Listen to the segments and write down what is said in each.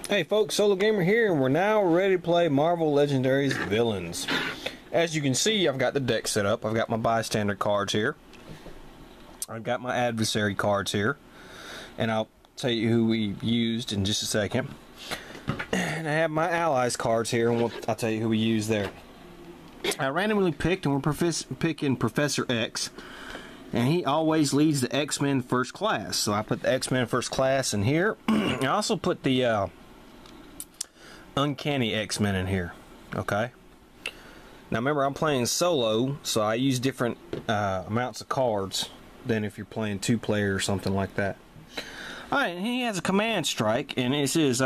Hey folks, Solo Gamer here, and we're now ready to play Marvel Legendary's Villains. As you can see, I've got the deck set up. I've got my bystander cards here. I've got my adversary cards here. And I'll tell you who we used in just a second. And I have my allies cards here, and I'll tell you who we used there. I randomly picked, and we're picking Professor X. And he always leads the X-Men First Class. So I put the X-Men First Class in here. I also put the Uncanny X-Men in here. Okay. Now remember, I'm playing solo, so I use different amounts of cards than if you're playing two-player or something like that. Alright, and he has a command strike, and it says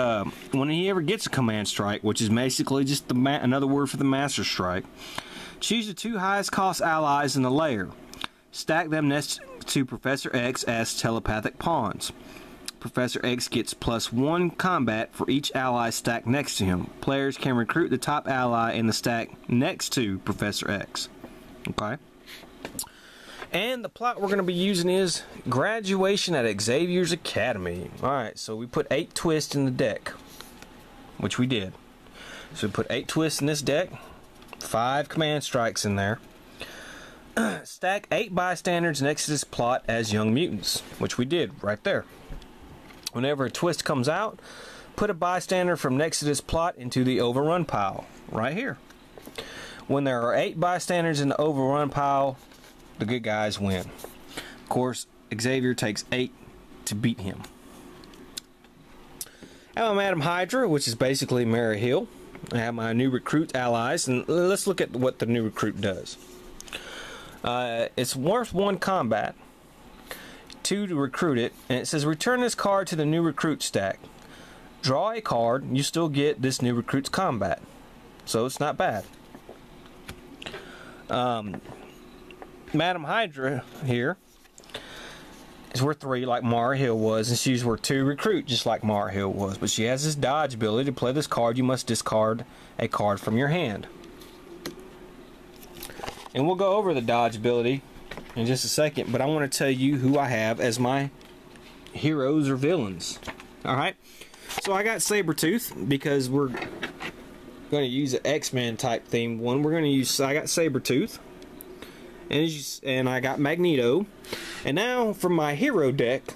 when he ever gets a command strike, which is basically just another word for the master strike, choose the two highest cost allies in the layer. Stack them next to Professor X as telepathic pawns. Professor X gets +1 combat for each ally stacked next to him. Players can recruit the top ally in the stack next to Professor X. Okay. And the plot we're going to be using is graduation at Xavier's Academy. Alright, so we put 8 twists in the deck, which we did. So we put 8 twists in this deck, 5 command strikes in there. Stack 8 bystanders next to this plot as young mutants, which we did right there. Whenever a twist comes out, put a bystander from next to this plot into the overrun pile, right here. When there are 8 bystanders in the overrun pile, the good guys win. Of course, Xavier takes 8 to beat him. I have my Madam Hydra, which is basically Mary Hill. I have my new recruit allies, and let's look at what the new recruit does. It's worth 1 combat, 2 to recruit it, and it says return this card to the new recruit stack. Draw a card, you still get this new recruit's combat, so it's not bad. Madam Hydra here is worth 3 like Mara Hill was, and she's worth 2 recruit just like Mara Hill was, but she has this dodge ability. To play this card, you must discard a card from your hand. And we'll go over the dodge ability in just a second, but I want to tell you who I have as my heroes or villains. Alright, so I got Sabretooth because we're going to use an X-Men type themed one. We're going to use, I got Sabretooth, and I got Magneto. And now for my hero deck,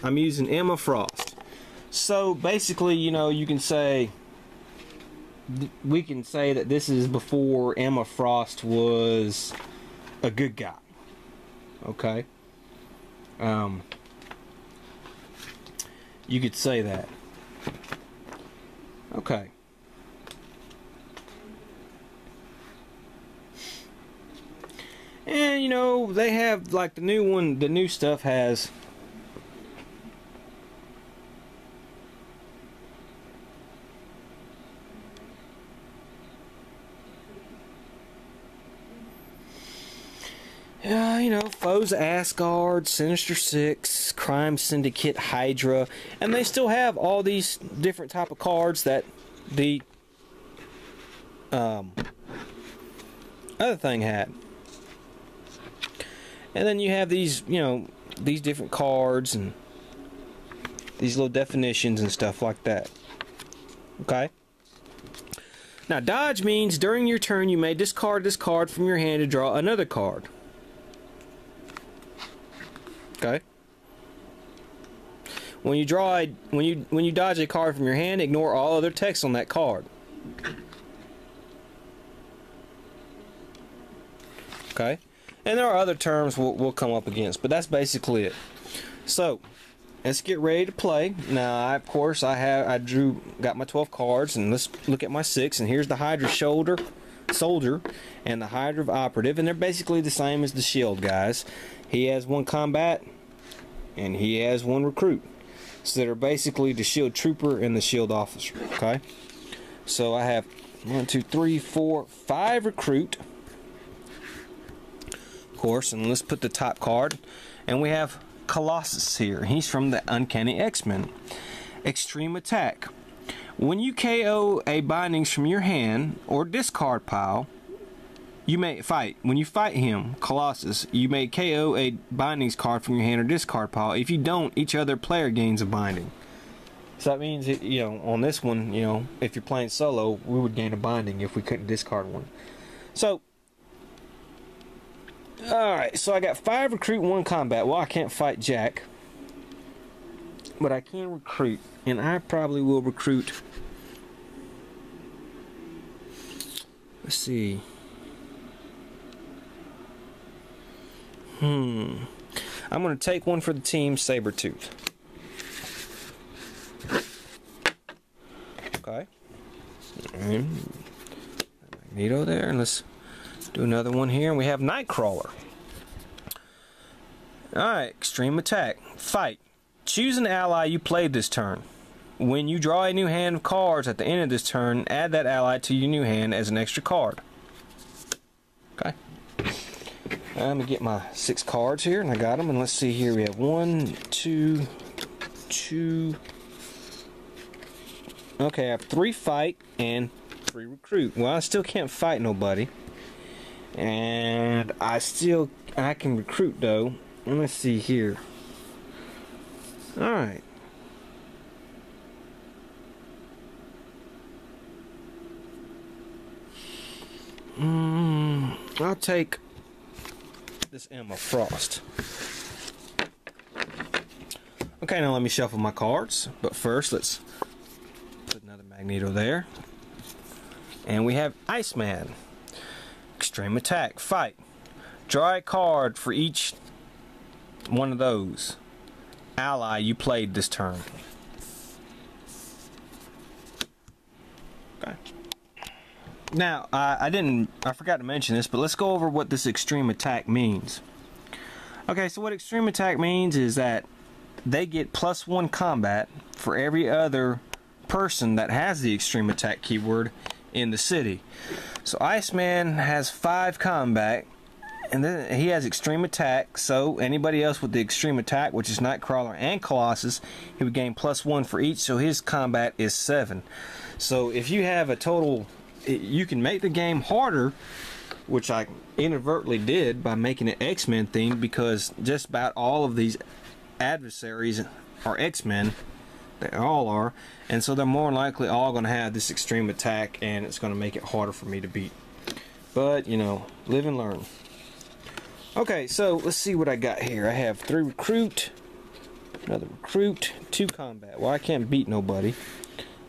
I'm using Emma Frost. So basically, you know, you can say, we can say that this is before Emma Frost was a good guy. Okay. You could say that. Okay. And you know, they have like the new one, the new stuff has you know, Foes of Asgard, Sinister Six, Crime Syndicate, Hydra, and they still have all these different type of cards that the other thing had. And then you have these, you know, these different cards and these little definitions and stuff like that. Okay? Now, dodge means during your turn you may discard this card from your hand to draw another card. Okay. When you dodge a card from your hand, ignore all other text on that card. Okay. And there are other terms we'll come up against, but that's basically it. So let's get ready to play. Now, of course, got my 12 cards, and let's look at my 6. And here's the Hydra soldier and the Hydra operative, and they're basically the same as the Shield guys. He has 1 combat, and he has 1 recruit. So they're basically the Shield trooper and the Shield officer. Okay. So I have 1, 2, 3, 4, 5 recruit. Of course, and let's put the top card, and we have Colossus here. He's from the Uncanny X-Men. Extreme attack. When you KO a bindings from your hand or discard pile, you may fight. When you fight him, Colossus, you may KO a bindings card from your hand or discard pile. If you don't, each other player gains a binding. So that means, you know, on this one, you know, if you're playing solo, we would gain a binding if we couldn't discard one. So, alright, so I got 5 recruit, 1 combat. Well, I can't fight Jack, but I can recruit, and I probably will recruit. Let's see. I'm going to take one for the team, Sabretooth. Okay. And Magneto there, and let's do another one here, and we have Nightcrawler. Alright, extreme attack. Fight. Choose an ally you played this turn. When you draw a new hand of cards at the end of this turn, add that ally to your new hand as an extra card. Okay. I'm going to get my 6 cards here, and I got them, and let's see here. We have 1, 2, 2. Okay, I have 3 fight and 3 recruit. Well, I still can't fight nobody. And I can recruit though. And let's see here. Alright. I'll take this Emma Frost. Okay, now let me shuffle my cards. But first, let's put another Magneto there. And we have Iceman. Extreme attack. Fight. Draw a card for each one of those ally you played this turn. Okay. Now, I forgot to mention this, but let's go over what this extreme attack means. Okay, so what extreme attack means is that they get +1 combat for every other person that has the extreme attack keyword in the city. So Iceman has 5 combat, and then he has extreme attack, so anybody else with the extreme attack, which is Nightcrawler and Colossus, he would gain +1 for each, so his combat is 7. So if you have a total, you can make the game harder, which I inadvertently did by making it X-Men themed, because just about all of these adversaries are X-Men. They all are, and so they're more likely all going to have this extreme attack, and it's going to make it harder for me to beat. But, you know, live and learn. Okay, so let's see what I got here. I have 3 recruit, another recruit, 2 combat. Well, I can't beat nobody.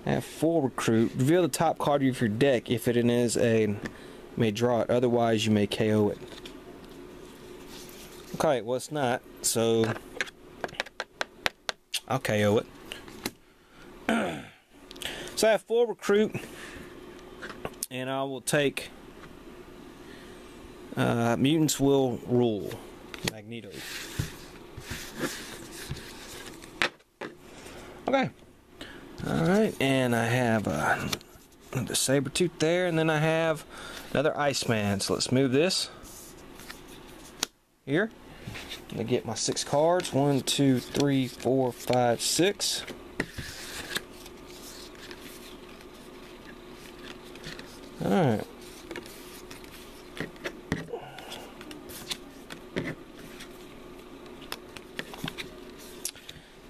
I have 4 recruit. Reveal the top card of your deck. If it is you may draw it. Otherwise, you may KO it. Okay, well, it's not, so I'll KO it. So I have 4 recruit, and I will take Mutants Will Rule, Magneto. Okay. Alright, and I have the Sabretooth there, and then I have another Iceman. So let's move this here. I get my 6 cards. 1, 2, 3, 4, 5, 6. Alright.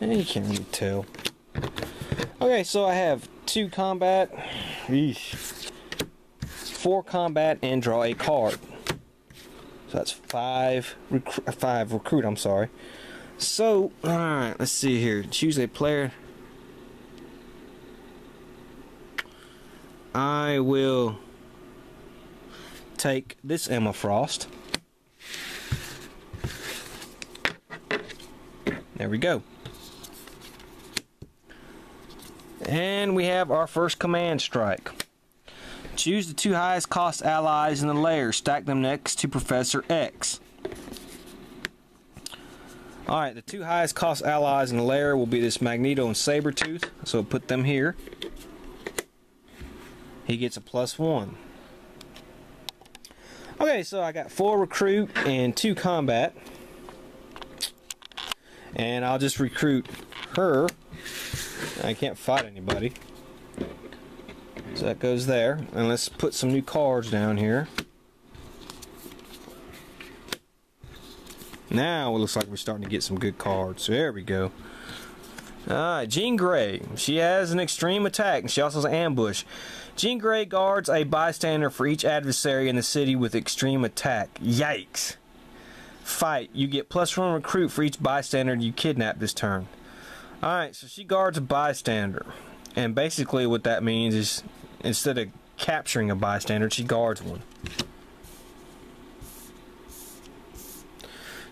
And you can't really tell. Okay, so I have 2 combat, 4 combat, and draw a card. So that's 5 recruit, I'm sorry. So, alright, let's see here. Choose a player. I will take this Emma Frost. There we go. And we have our first command strike. Choose the 2 highest cost allies in the layer. Stack them next to Professor X. Alright, the 2 highest cost allies in the layer will be this Magneto and Sabretooth. So put them here. He gets a +1. Okay, so I got 4 recruit and 2 combat. And I'll just recruit her. I can't fight anybody. So that goes there. And let's put some new cards down here. Now it looks like we're starting to get some good cards. So there we go. Alright, Jean Grey. She has an extreme attack, and she also has an ambush. Jean Grey guards a bystander for each adversary in the city with extreme attack. Yikes. Fight. You get +1 recruit for each bystander you kidnap this turn. Alright, so she guards a bystander. And basically what that means is, instead of capturing a bystander, she guards one.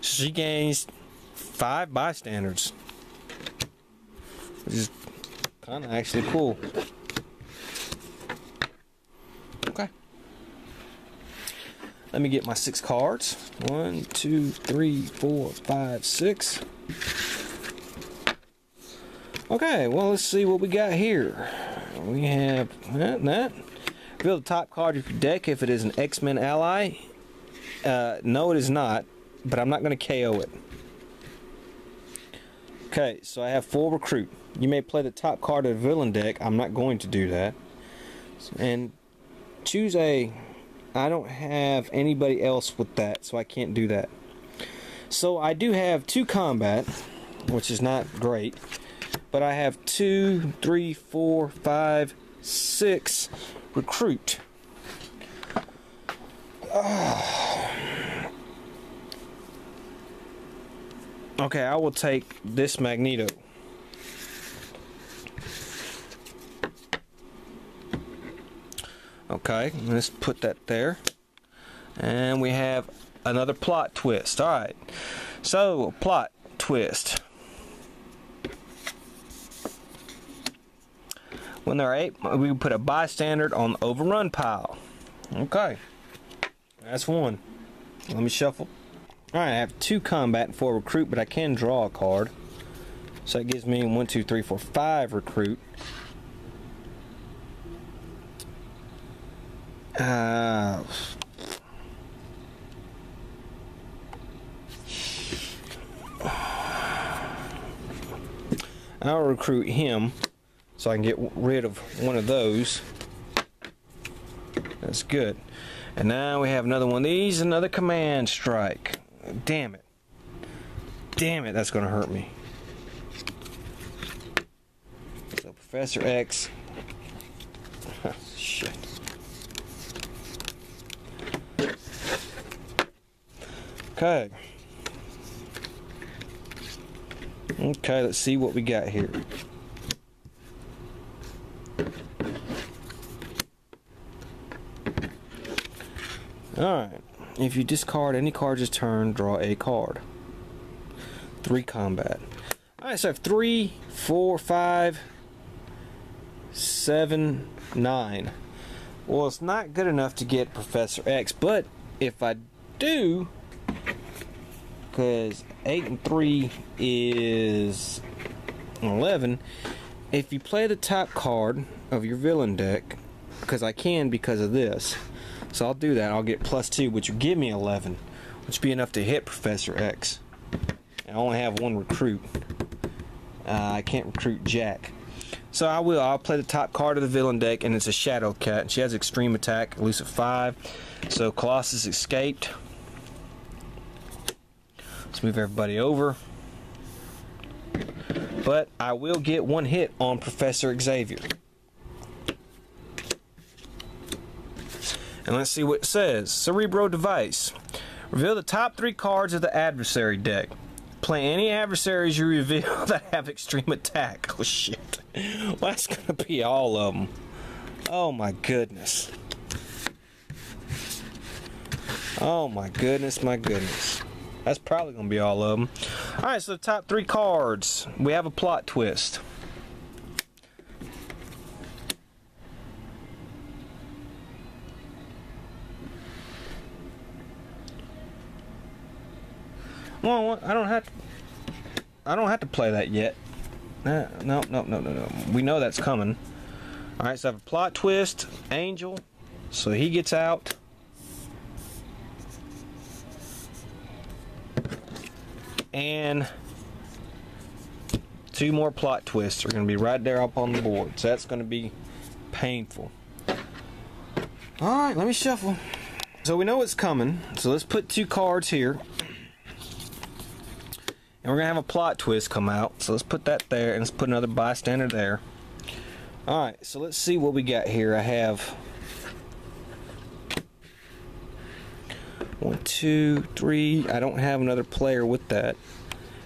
So she gains 5 bystanders. Which is kind of actually cool. Okay. Let me get my 6 cards. 1, 2, 3, 4, 5, 6. Okay, well, let's see what we got here. We have that. Reveal the top card of your deck if it is an X-Men ally. No, it is not, but I'm not going to KO it. Okay, so I have 4 recruit. You may play the top card of the villain deck. I'm not going to do that. And choose a... I don't have anybody else with that, so I can't do that. So I do have 2 combat, which is not great. But I have 2, 3, 4, 5, 6 recruit. Okay, I will take this Magneto. Okay, let's put that there. And we have another plot twist. Alright, so plot twist. When there are 8, we can put a bystander on the overrun pile. Okay, that's 1. Let me shuffle. Alright, I have 2 combat and 4 recruit, but I can draw a card. So that gives me 1, 2, 3, 4, 5 recruit. I'll recruit him so I can get rid of one of those. That's good. And now we have another one of these, another command strike. Damn it. Damn it, that's going to hurt me. So Professor X. Shit. Okay. Okay, let's see what we got here. Alright. If you discard any card this turn, draw a card. 3 combat. Alright, so I have 3, 4, 5, 7, 9. Well, it's not good enough to get Professor X, but if I do, because 8 and 3 is 11, if you play the top card of your villain deck, because I can because of this, so I'll do that. I'll get +2, which would give me 11, which would be enough to hit Professor X. I only have 1 recruit. I can't recruit Jack. So I'll play the top card of the villain deck, and it's a Shadow Cat. And she has extreme attack, elusive 5. So Colossus escaped. Let's move everybody over. But I will get 1 hit on Professor Xavier. And let's see what it says. Cerebro Device. Reveal the top 3 cards of the adversary deck. Play any adversaries you reveal that have extreme attack. Oh shit. Well, that's gonna be all of them. Oh my goodness. Oh my goodness, my goodness. That's probably gonna be all of them. Alright, so the top 3 cards. We have a plot twist. Well, I don't have to play that yet. No. We know that's coming. Alright, so I have a plot twist, Angel, so he gets out. And 2 more plot twists are going to be right there up on the board. So that's going to be painful. Alright, let me shuffle. So we know it's coming. So let's put 2 cards here. And we're gonna have a plot twist come out. So let's put that there, and let's put another bystander there. Alright, so let's see what we got here. I have 1, 2, 3. I don't have another player with that.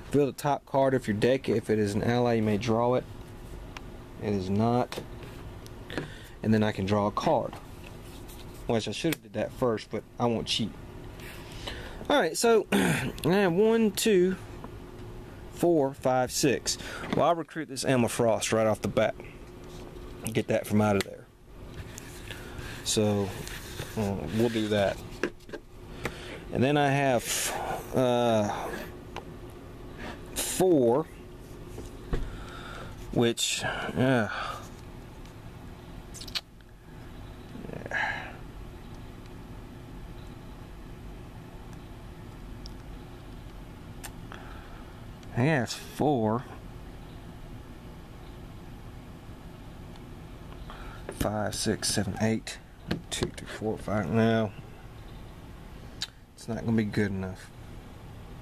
Reveal the top card of your deck. If it is an ally, you may draw it. It is not. And then I can draw a card. Which I should have did that first, but I won't cheat. Alright, so I have 1, 2, 4, 5, 6. Well, I'll recruit this Emma Frost right off the bat. Get that from out of there. So we'll do that. And then I have 4, which I have 4, 5, 6, 7, 8, 2, 3, 4, 5. No, it's not gonna be good enough.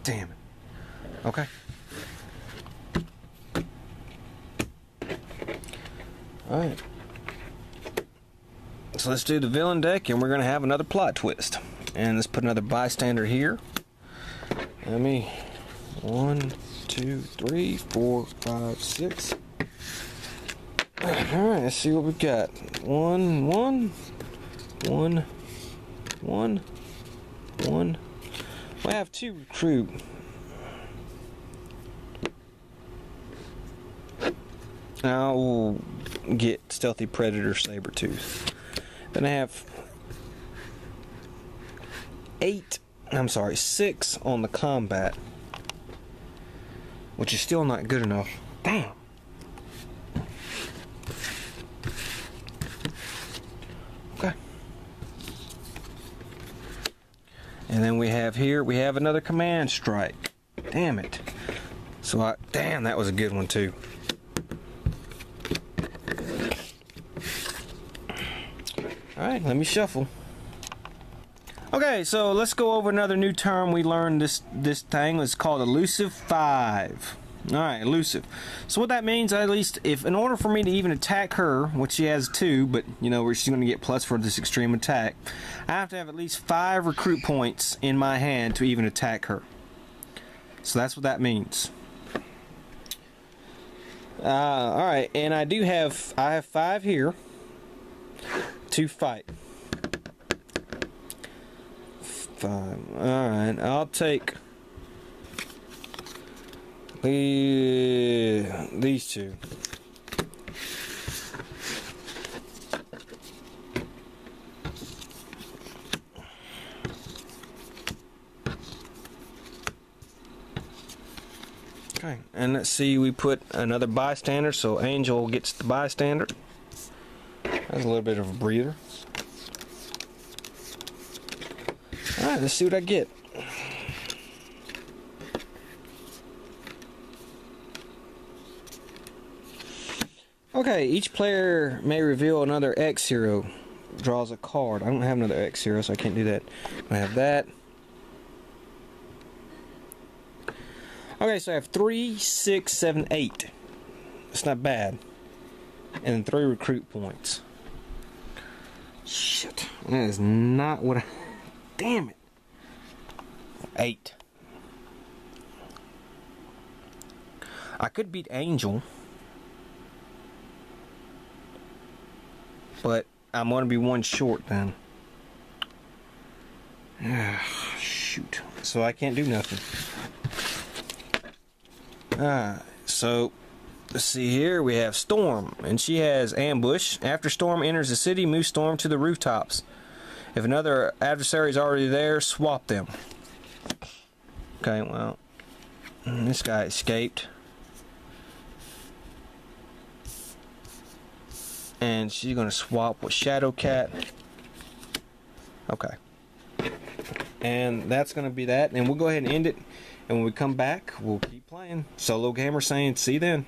Damn it. Okay. Alright. So let's do the villain deck, and we're gonna have another plot twist. And let's put another bystander here. Let me 1, 2, 3, 4, 5, 6. Alright, let's see what we got. 1, 1, 1, 1, 1. I have 2 recruit. I'll get Stealthy Predator Sabertooth. Then I have 6 on the combat, which is still not good enough. Damn. Okay. And then we have another command strike. Damn it. So damn, that was a good one too. Alright, let me shuffle. Okay, so let's go over another new term we learned this thing. It's called elusive 5. Alright, elusive. So what that means, at least, if in order for me to even attack her, which she has 2, but you know, where she's going to get plus for this extreme attack, I have to have at least 5 recruit points in my hand to even attack her. So that's what that means. Alright, and I have 5 here to fight. 5. Alright, I'll take these 2. Okay, and let's see, we put another bystander, so Angel gets the bystander. That's a little bit of a breather. Alright, let's see what I get. Okay, each player may reveal another X hero. Draws a card. I don't have another X hero, so I can't do that. I have that. Okay, so I have 3, 6, 7, 8. It's not bad. And then 3 recruit points. Shit. That is not what I... Damn it. 8. I could beat Angel. But I'm going to be 1 short then. Shoot. So I can't do nothing. So let's see here. We have Storm, and she has ambush. After Storm enters the city, move Storm to the rooftops. If another adversary is already there, swap them. Okay, well, this guy escaped. And she's going to swap with Shadowcat. Okay. And that's going to be that. And we'll go ahead and end it. And when we come back, we'll keep playing. Solo Gamer saying, see you then.